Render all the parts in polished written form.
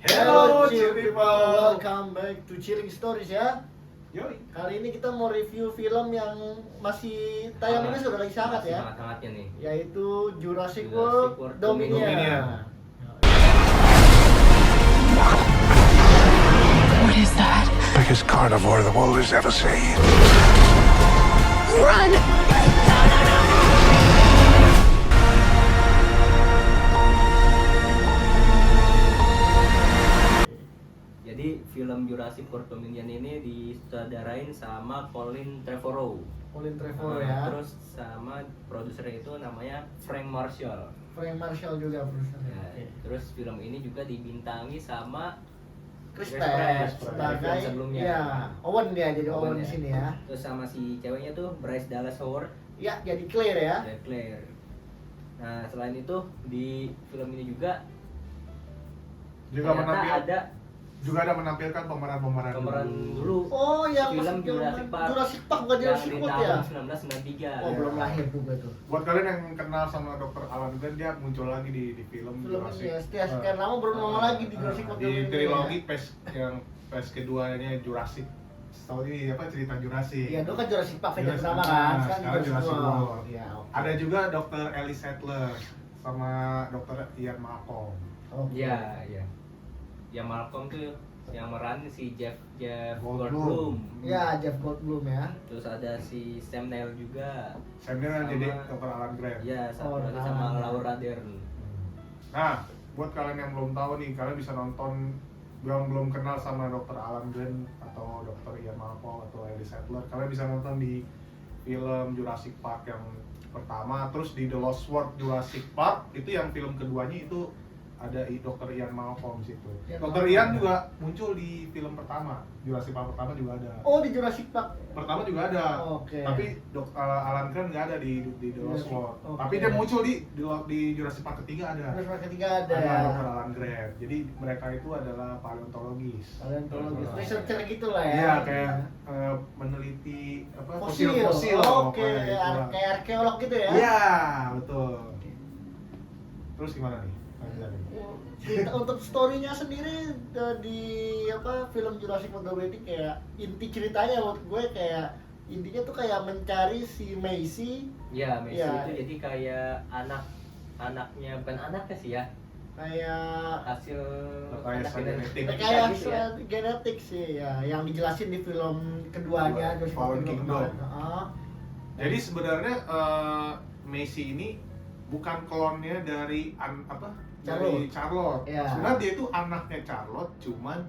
Hello, chill chill people. Welcome back to Chilling Stories ya. Yoi. Kali ini kita mau review film yang masih tayang ini sudah lagi sangat ya, Hangat-hangatnya nih. yaitu Jurassic Jurassic World World Dominion. Dominion. What is that? Biggest carnivore the world has ever seen. Run! Jadi film Jurassic World Dominion ini disutradarain sama Colin Trevorrow. Colin Trevorrow Nah, ya. Terus sama produsernya itu namanya Frank Marshall. Frank Marshall juga produsernya. Nah, Oke. Terus film ini juga dibintangi sama Chris Chris Pratt Pratt sebagai film sebelumnya. ya Owen dia jadi Owen Owen di ya. sini ya. Terus sama si ceweknya tuh Bryce Dallas Howard Ya jadi Claire ya. dan Claire. Nah, selain itu di film ini juga ternyata ada menampilkan pemeran-pemeran pemeran dulu Oh yang film masuk Jurassic Park. Jurassic Park bukan yang Jurassic di World tahun ya. 1993. Oh Ya. belum lahir juga tuh. Buat kalian yang kenal sama Dr. Alan Grant, dia muncul lagi di film Film ini ya, Jurassic. setelah sekian lama baru nongol lagi di Jurassic World Di Dominion trilogi ya. PES keduanya Jurassic. Tahu ini apa cerita Jurassic? Iya, dulu kan Jurassic Park film Jurassic pertama Park. kan, Nah, sekarang sekarang Jurassic World. Iya, oke. Ada juga Dr. Ellie Sattler sama Dr. Ian Malcolm. Oke. Iya, iya. Yang Malcolm tuh yang meranin si Jeff Goldblum. Goldblum. Ya, Jeff Goldblum ya. Terus ada si Sam Neill juga. Sam Neill yang Sama- jadi Dr. Alan Grant. Iya, Oh, sama, sama Alan. Laura Dern. Nah, buat kalian yang belum tahu nih, kalian bisa nonton yang belum kenal sama Dr. Alan Grant atau Dr. Ian Malcolm atau Ellie Sattler, kalian bisa nonton di film Jurassic Park yang pertama, terus di The Lost World Jurassic Park itu yang film keduanya itu ada Dr. Ian Malcolm di situ. Ian Dr. Malcolm. Ian juga muncul di film pertama, Jurassic Park pertama juga ada. Oh, di Jurassic Park. Pertama juga ada. Oke. Tapi Alan Grant nggak ada di The Lost Jurassic- World. oke. Tapi dia muncul di Jurassic Park ketiga ada. Jurassic Park ketiga ada. Dr. Alan Grant. Jadi mereka itu adalah paleontologis. Paleontologis, Nah, researcher gitu lah ya. Iya, kayak meneliti apa fosil. fosil. Oke, pokoknya itulah. kayak arkeolog gitu ya. Iya, betul. Terus gimana nih? Lanjutannya. Untuk story-nya sendiri di apa film Jurassic World Dominion ini kayak inti ceritanya menurut gue kayak intinya tuh kayak mencari si Macy Iya, Messi Iya. itu jadi kayak anaknya bukan anaknya sih ya, kayak hasil Rekayasa genetik. kayak gitu ya. genetik sih ya yang dijelasin di film keduanya Kedua, Jurassic Fallen World Kingdom. kemarin. Heeh. Jadi sebenarnya Macy ini bukan klonnya dari dari Charlotte. Iya. Sebenarnya dia itu anaknya Charlotte, cuman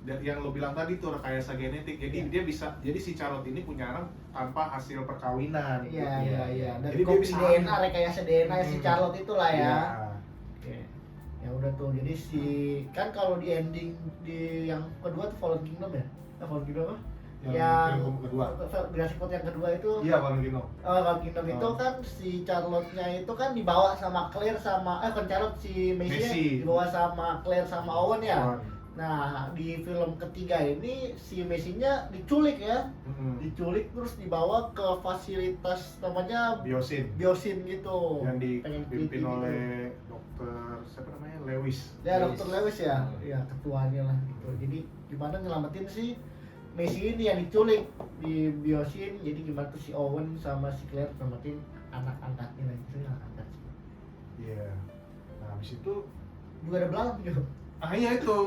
yang lo bilang tadi tuh rekayasa genetik. Jadi Iya. dia bisa, jadi si Charlotte ini punya anak tanpa hasil perkawinan. Iya, gitu. iya, iya. Dan Jadi dia kopi bisa DNA, rekayasa DNA si Hmm. Charlotte itulah ya. Iya. Oke. Ya udah tuh. Jadi si kan kalau di ending di yang kedua tuh Fallen Kingdom ya? Fallen Kingdom apa? Yang film kedua. Jurassic World yang kedua itu Iya, Fallen Kingdom. Fallen Kingdom itu Oh. kan si Charlotte-nya itu kan dibawa sama Claire sama bukan Charlotte, si Macy Macy. dibawa sama Claire sama Owen ya. Owen. Nah, di film ketiga ini si Macy-nya diculik ya. Mm-mm. Diculik terus dibawa ke fasilitas namanya Biosin biosin gitu. yang Pengen dipimpin teliti gitu. oleh dokter siapa namanya Lewis. Ya, Lewis. Dr. Lewis ya. Hmm. Ya, ketuanya lah gitu. Jadi gimana nyelamatin si Macy ini yang diculik di biosin. Jadi gimana tuh si Owen sama si Claire nyelamatin anak-anaknya lah itu anak-anak. Iya. Nah, habis itu Juga ada belalang gitu. iya itu.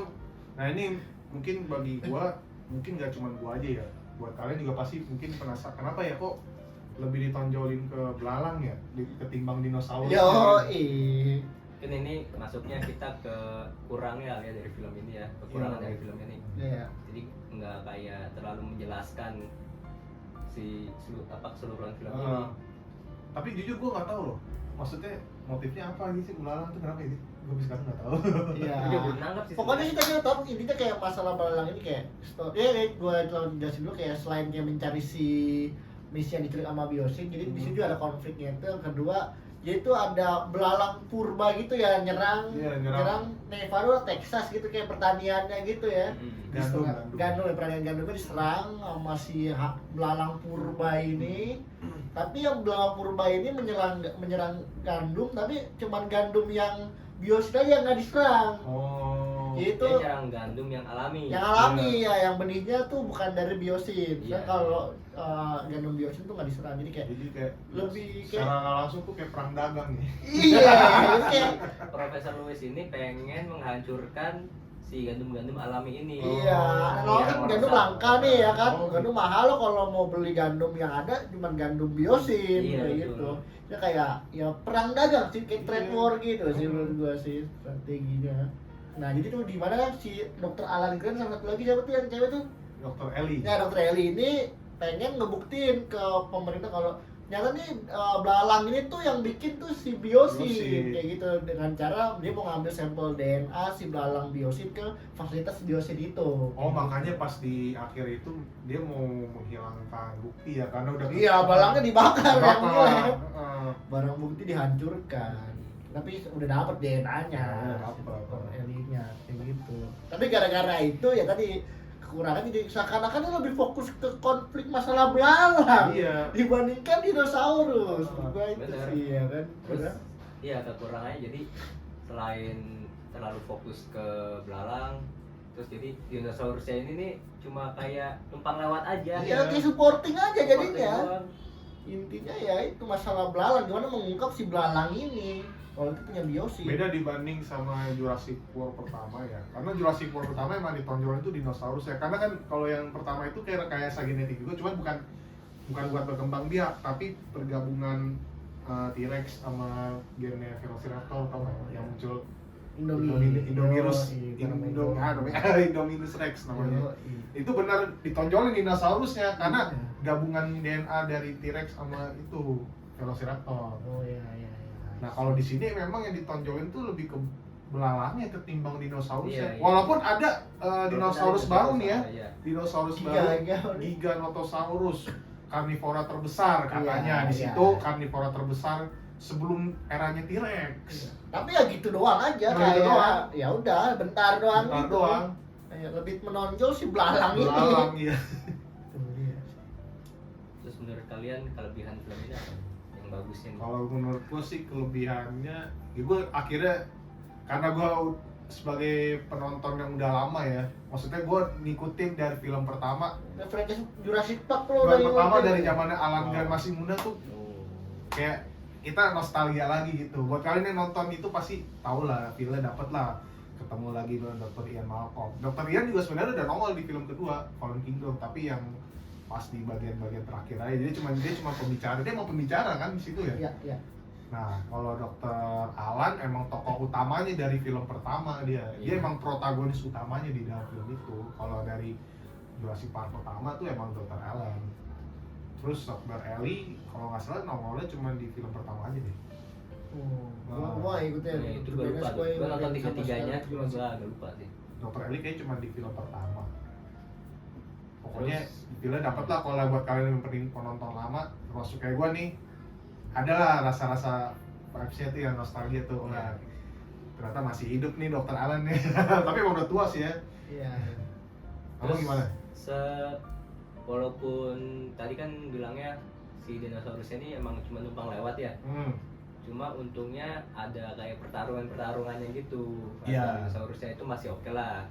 Nah, ini mungkin bagi gua, mungkin gak cuma gua aja ya. Buat kalian juga pasti mungkin penasaran kenapa ya kok lebih ditonjolin ke belalang ya ketimbang dinosaurus. Yo, Mungkin ini masuknya kita ke kurangnya ya dari film ini ya, kekurangan Iya. dari film ini. Iya. Jadi nggak kayak terlalu menjelaskan keseluruhan film ini. Tapi jujur gua nggak tahu loh. Maksudnya motifnya apa sih belalang itu kenapa ini? Gua sekarang nggak tahu. Iya. Dia belum nangkap sih. Pokoknya sebenarnya. kita tahu intinya kayak masalah belalang ini kayak story. Gue jelasin dulu kayak selain dia mencari si misi yang diculik sama biosin, jadi di situ ada konfliknya itu. Yang kedua, yaitu ada belalang purba gitu ya nyerang Iya, nyerang. Nevada, Texas gitu kayak pertaniannya gitu ya. Hmm. Gandum ya, pertanian gandumnya diserang sama si belalang purba ini. Tapi yang belalang purba ini menyerang gandum, tapi cuman gandum yang biosit aja yang nggak diserang. Oh. Gitu. Dia nyerang gandum yang alami. Yang alami ya, yang benihnya tuh bukan dari biosit. Iya. Kalau gandum biosit tuh nggak diserang, jadi kayak Jadi kayak lebih secara nggak langsung tuh kayak perang dagang nih. iya, kayak Profesor Lewis ini pengen menghancurkan si gandum-gandum alami ini. iya. Kalau Yang kan merusak. gandum langka nih ya kan, Oh, gandum mahal lo kalau mau beli gandum yang ada cuma gandum biosit Iya, kayak betul. gitu. Ya kayak ya perang dagang sih, kayak trade Iya. war gitu sih menurut gua sih strateginya. Nah jadi tuh di mana si Dr. Alan Grant sama satu lagi siapa tuh yang cewek tuh? Dokter Ellie. Ya Dr. Ellie ini pengen ngebuktiin ke pemerintah kalau nyata nih belalang ini tuh yang bikin tuh si biosit Biosit. kayak gitu, dengan cara dia mau ngambil sampel DNA si belalang biosit ke fasilitas biosit itu. Oh makanya pas di akhir itu dia mau menghilangkan bukti ya karena udah Iya, belangnya dibakar yang Dibakar. nilai. Heeh. Barang bukti dihancurkan. Tapi udah dapat DNA-nya, Ya, udah dapet. Dr. Ellie-nya kayak gitu. Tapi gara-gara itu ya tadi kekurangan, jadi seakan-akan dia lebih fokus ke konflik masalah belalang Iya. dibandingkan dinosaurus. Gua itu Bener. sih ya kan. Terus Bener. iya kekurangannya jadi selain terlalu fokus ke belalang, terus jadi dinosaurusnya ini nih cuma kayak numpang lewat aja. Iya, kayak supporting aja jadinya. Supporting doang. Intinya ya itu masalah belalang, gimana mengungkap si belalang ini kalau itu punya biosit. Beda dibanding sama Jurassic World pertama ya. Karena Jurassic World pertama emang ditonjolin itu dinosaurus ya. Karena kan kalau yang pertama itu kayak rekayasa genetik juga, cuman bukan buat berkembang biak, tapi pergabungan T-Rex sama gennya Velociraptor tau nggak? Yang muncul Indominus Indominus Rex namanya. Itu benar ditonjolin dinosaurusnya karena gabungan DNA dari T-Rex sama itu Velociraptor. Oh iya iya. Nah kalau di sini memang yang ditonjolin tuh lebih ke belalangnya ketimbang dinosaurusnya. Iya, iya. Walaupun ada dinosaurus baru nih ya, Iya. dinosaurus Giga, baru, giga. Giganotosaurus, karnivora terbesar katanya. Iya, Di iya. situ karnivora terbesar sebelum eranya T-Rex. Tapi ya gitu doang aja, Nah, gitu doang. kayak ya udah bentar doang Bentar gitu. doang. Kayak lebih menonjol si belalang ini. Belalang iya. Iya. Terus menurut kalian kelebihan film ini apa? Yang bagusnya nih? Kalau menurut gue sih kelebihannya, ya gue akhirnya karena gue sebagai penonton yang udah lama ya, maksudnya gue ngikutin dari film pertama. Nah, franchise Jurassic Park lo Film pertama ngikutin. dari zamannya Alan Grant masih muda tuh Oh. kayak kita nostalgia lagi gitu. Buat kalian yang nonton itu pasti tau lah, filmnya dapet lah, ketemu lagi dengan Dr. Ian Malcolm. Dr. Ian juga sebenarnya udah nongol di film kedua Fallen Kingdom, tapi yang pas di bagian-bagian terakhir aja. Jadi dia cuma pembicara, dia emang pembicara kan di situ ya. Iya, iya. Nah, kalau Dr. Alan emang tokoh utamanya dari film pertama dia. Dia Iya. emang protagonis utamanya di dalam film itu. Kalau dari Jurassic Park pertama tuh emang Dr. Alan. Terus Dr. Ellie kalau nggak salah nongolnya cuma di film pertama aja deh. Gua ikutin. Ya, itu gue lupa. Gue nonton tiga-tiganya, cuma gue agak lupa sih. Dr. Ellie kayaknya cuma di film pertama. Pokoknya Terus? filmnya dapet lah kalau buat kalian yang penonton lama, termasuk kayak gua nih, adalah rasa-rasa vibes-nya tuh yang nostalgia tuh. Nah, ternyata masih hidup nih Dr. Alan nih. Tapi emang udah tua sih ya. Iya. Kamu gimana? Walaupun tadi kan bilangnya si dinosaurus ini emang cuma numpang lewat ya. Cuma untungnya ada kayak pertarungannya gitu. Iya. Dinosaurusnya itu masih oke lah.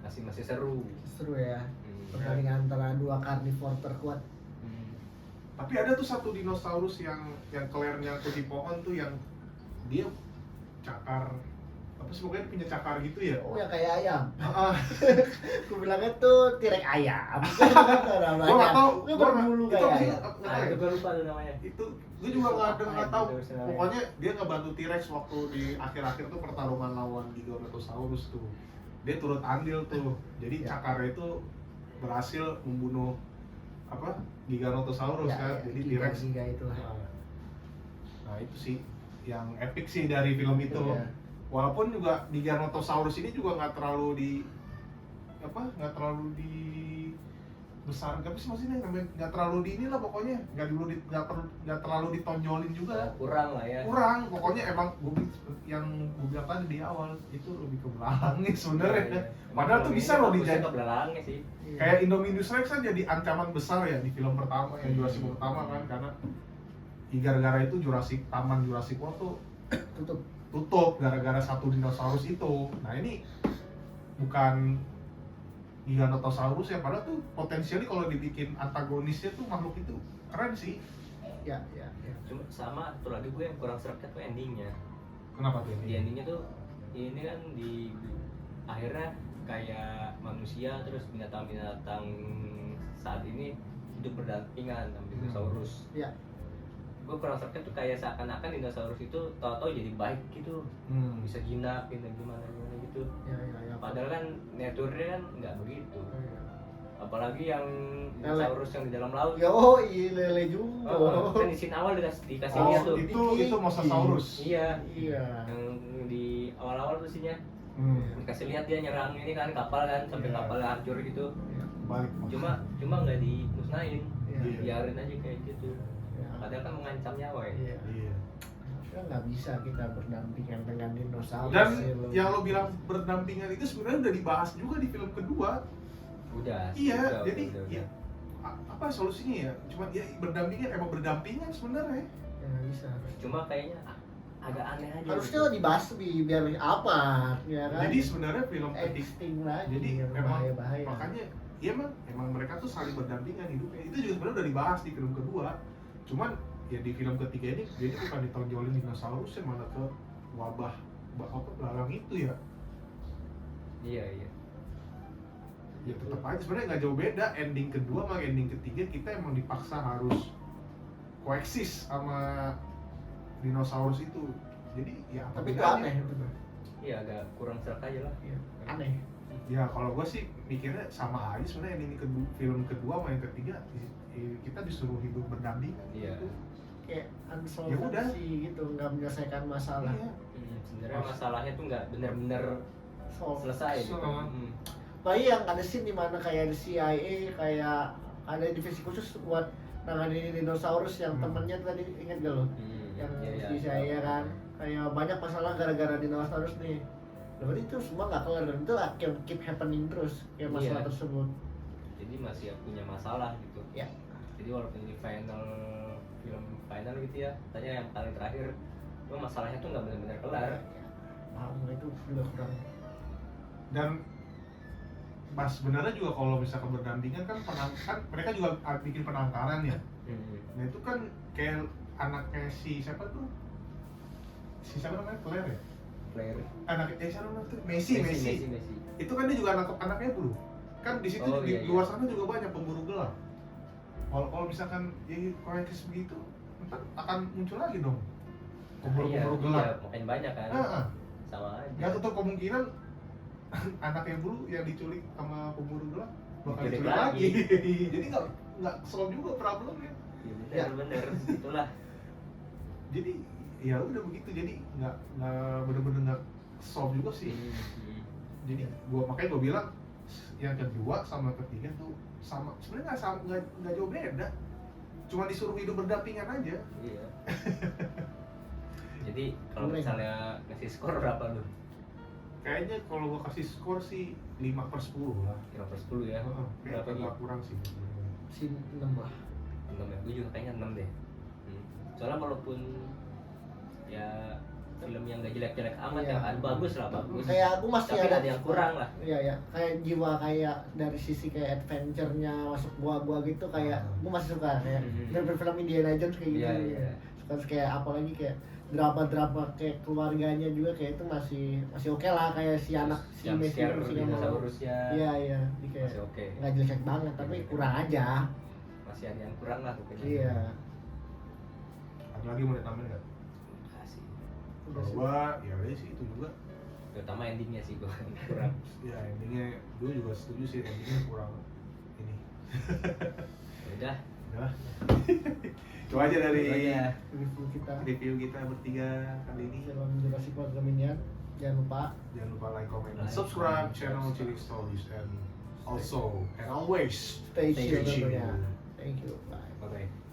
Masih seru. Seru ya. Hmm. Pertandingan antara dua karnivor terkuat. Hmm. Tapi ada tuh satu dinosaurus yang kelernya tuh di pohon tuh yang dia cakar apa sih, pokoknya dia punya cakar gitu ya. Oh ya kayak ayam. Ah, Aku bilangnya tuh T-Rex ayam. gua nggak tahu. Gue berbulu Itu kayak apa sih? ayam. Nggak Nah, tahu itu ya? gue lupa tuh namanya. Itu gue juga nggak tahu. Dinosaurus. Pokoknya dia ngebantu T-Rex waktu di akhir-akhir tuh pertarungan lawan Giganotosaurus tuh. Dia turut andil tuh. Jadi Ya. cakarnya itu berhasil membunuh apa? Giganotosaurus Ya, kan. ya, Jadi giga, T-Rex. giga itulah. Nah, itu sih yang epic sih dari film itu. Iya. Walaupun juga Giganotosaurus ini juga nggak terlalu besar, tapi sih maksudnya nggak terlalu di inilah pokoknya nggak terlalu ditonjolin juga. Kurang lah ya. Kurang, pokoknya emang yang gue bilang tadi di awal itu lebih ke belakangnya sebenarnya. Iya, iya. Padahal tuh Emang bisa ini loh bagusnya dijadi. ke belakangnya sih. Kayak Indominus Rex kan jadi ancaman besar ya di film pertama yang Hmm. Jurassic pertama kan, karena gara-gara itu Taman Jurassic World tuh Tutup. tutup gara-gara satu dinosaurus itu. Nah ini bukan Giganotosaurus ya, padahal tuh potensialnya kalau dibikin antagonisnya tuh makhluk itu keren sih. Ya. Cuma sama satu lagi gue yang kurang seretnya tuh endingnya. Kenapa tuh Di ini? endingnya tuh ini kan di akhirnya kayak manusia terus binatang-binatang saat ini hidup berdampingan sama dinosaurus. Ya. Gue kurang seretnya tuh kayak seakan-akan dinosaurus itu tahu-tahu jadi baik gitu, bisa jinak gitu gimana gitu. Ya. Padahal kan nature-nya kan nggak begitu. Ya. Apalagi yang Lele. dinosaurus yang di dalam laut. Yo, lele juga. Kan di scene awal dikasih Oh, lihat tuh. itu Mosasaurus. Iya. Iya. Yang di awal-awal tuh sihnya Hmm. dikasih lihat dia nyerang ini kan kapal kan sampai Iya. kapalnya hancur gitu. Balik. Cuma nggak dimusnahin, Iya. biarin aja kayak gitu. Ya. Padahal kan mengancam nyawa ya. Iya. Iya. Kita nggak bisa kita berdampingan dengan dinosaurus. Dan sih, lo. yang lo bilang berdampingan itu sebenarnya udah dibahas juga di film kedua. Udah. Iya, udah, jadi udah. ya apa solusinya ya? Cuma ya berdampingan sebenarnya. Ya, nggak bisa. Cuma kayaknya agak aneh aja. Harusnya gitu. dibahas biar apa, ya kan? Jadi sebenarnya film ketiga, Extinct lagi. jadi yang emang bahaya. makanya ya emang mereka tuh saling berdampingan hidupnya. Itu juga sebenarnya udah dibahas di film kedua. Cuman ya di film ketiga ini jadi bukan ditonjolin dinosaurus ya, malah ke wabah belalang itu ya. Iya. Ya tetap aja sebenarnya nggak jauh beda ending kedua sama ending ketiga, kita emang dipaksa harus koeksis sama dinosaurus itu. Jadi ya apa Tapi itu bedanya? aneh itu. Iya agak kurang serak aja lah. Iya, aneh. Ya kalau gue sih mikirnya sama aja sebenarnya ending kedua, film kedua sama yang ketiga kita disuruh hidup berdampingan. Iya. gitu. Kayak Ya unsolved udah. sih gitu, nggak menyelesaikan masalah. Iya. Sebenarnya masalahnya tuh nggak bener-bener Solve. selesai gitu. So- Apalagi yang ada scene dimana kayak di CIA kayak ada divisi khusus buat nanganin dinosaurus yang temennya tadi, inget gak lo? Yang Iya, di CIA kan kayak banyak masalah gara-gara dinosaurus nih. Berarti itu semua nggak kelar dan itu akan keep happening terus kayak masalah Iya. tersebut. Jadi masih punya masalah gitu. Ya. Jadi walaupun ini film final gitu ya, tanya yang paling terakhir, cuma masalahnya tuh nggak benar-benar kelar. Itu juga kurang. Dan Mas sebenarnya juga kalau misalkan berdampingan kan mereka juga bikin penangkaran ya. Nah itu kan kayak anaknya si siapa tuh? Si siapa namanya? Claire ya? Player. Anaknya siapa namanya tuh? Messi. Messi. Itu kan dia juga nangkep anaknya dulu. Kan di situ Oh, di iya, luar iya. sana juga banyak pemburu gelap. Kalau misalkan ya koeksis begitu, ntar akan muncul lagi dong pemburu gelap. Iya, makin banyak kan. Heeh. Sama aja. Nggak tutup kemungkinan anak yang dulu yang diculik sama pemburu gelap bakal Diculik diculik lagi. lagi. Jadi nggak solve juga problemnya. Iya bener, itulah. Jadi ya udah begitu. Jadi nggak bener-bener nggak solve juga sih. Jadi makanya gua bilang yang kedua sama ketiga tuh sama, sebenarnya nggak jauh beda. Cuma disuruh hidup berdampingan aja. Iya. Jadi kalau misalnya ngasih skor berapa lu? Kayaknya kalau gua kasih skor sih 5/10 lah. 5/10 ya. Kayak Berapa nih? agak kurang sih. Scene 6 lah. 6 ya. Gue juga kayaknya 6 deh. Soalnya walaupun ya film yang gak jelek-jelek amat Iya. ya kan bagus lah, bagus. Kayak aku masih Tapi ada ada yang kurang lah. Iya ya, kayak jiwa kayak dari sisi kayak adventure-nya masuk gua gitu kayak gua masih suka kayak dari film Indiana Jones kayak gitu. Iya, iya. Suka terus kayak apalagi kayak drama kayak keluarganya juga kayak itu masih oke lah, kayak si anak si Yang Messi scare terus yang mau. dinosaurusnya Iya, jadi kayak masih oke. nggak jelek banget tapi kurang aja. Masih ada yang kurang lah pokoknya. Iya. Ada lagi mau ditambahin nggak? Kasih. Udah Kalau sih. gua ya udah sih itu juga. Terutama endingnya sih gue kurang. Ya endingnya gue juga setuju sih, endingnya kurang ini. Udah. Udah. Itu aja dari Itu aja. Review kita review kita bertiga kali ini. film Jurassic World Dominion. Jangan lupa Jangan lupa like, comment, dan Like, subscribe comment, channel subscribe. Chilling Stories, and also and always stay Stay tuned tuned. tentunya. Thank you. Bye. Bye bye.